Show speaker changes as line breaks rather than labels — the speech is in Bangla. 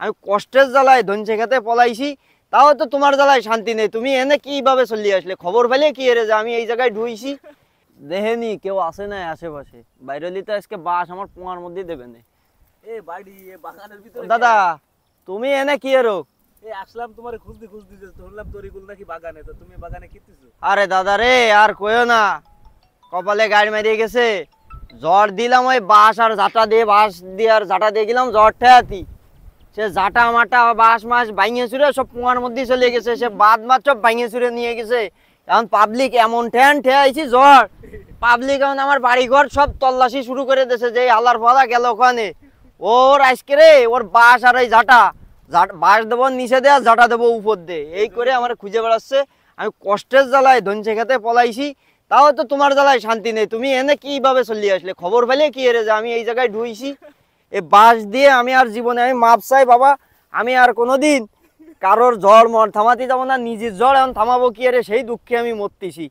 আমি কষ্টের জ্বালায় ধনছে খেতে পলাইছি, তাও তো তোমার জ্বালায় শান্তি নেই। তুমি এনে কিভাবে চলি আসলে? খবর পেলে কি এর যে আমি এই জায়গায় ঢুইছি? দেহেনি কেউ আসে নাই আশেপাশে, বাইরে তো আজকে বাস আমার পোঙার মধ্যে দেবে না।
এ বাড়ি এ বাগানের ভিতরে
দাদা তুমি এনে কি এরো?
এ আসলাম তোমারে খুঁজতে খুঁজতে যে ধরলাম তরিকুল নাকি বাগানে, তো তুমি বাগানে কিতেছো?
আরে দাদা রে আর কইও না, কপালে গাড়ি মারিয়ে গেছে। জ্বর দিলাম ওই বাঁশ আর ঝাঁটা দিয়ে, বাঁশ দিয়ে আর ঝাঁটা দিয়ে গেলাম জ্বর ঠেয়াতি। সে ঝাঁটা মাটা বাঁশ মাছ ভাঙিয়ে চুরে সব কুয়ার মধ্যে চলে গেছে, সে বাদ মাছ সব ভাঙিয়ে চুরে নিয়ে গেছে। এখন পাবলিক এমন ঠ্যান ঠেয়াইছি জ্বর, পাবলিক এখন আমার বাড়ি ঘর সব তল্লাশি শুরু করে দিয়েছে যে আল্লাহর ফাদা গেল ওখানে। ওর আজকে রে ওর বাঁশ আর এই ঝাঁটা, বাঁশ দেবো নিচে দেয়া, ঝাঁটা দেবো উপর দিয়ে, এই করে আমার খুঁজে বেড়াচ্ছে। আমি কষ্টের জ্বালায় ধনছে খেতে পলাইছি, তাও তো তোমার জ্বালায় শান্তি নেই। তুমি এনে কিভাবে চলি আসলে? খবর পেলে কি এর যে আমি এই জায়গায় ঢুইছি? এ বাঁশ দিয়ে আমি আর জীবনে আমি মাপ চাই বাবা, আমি আর কোনোদিন কারোর জ্বর মর থামাতে যাবো না, নিজের জ্বর এখন থামাবো কি আরে, সেই দুঃখে আমি মরতেছি।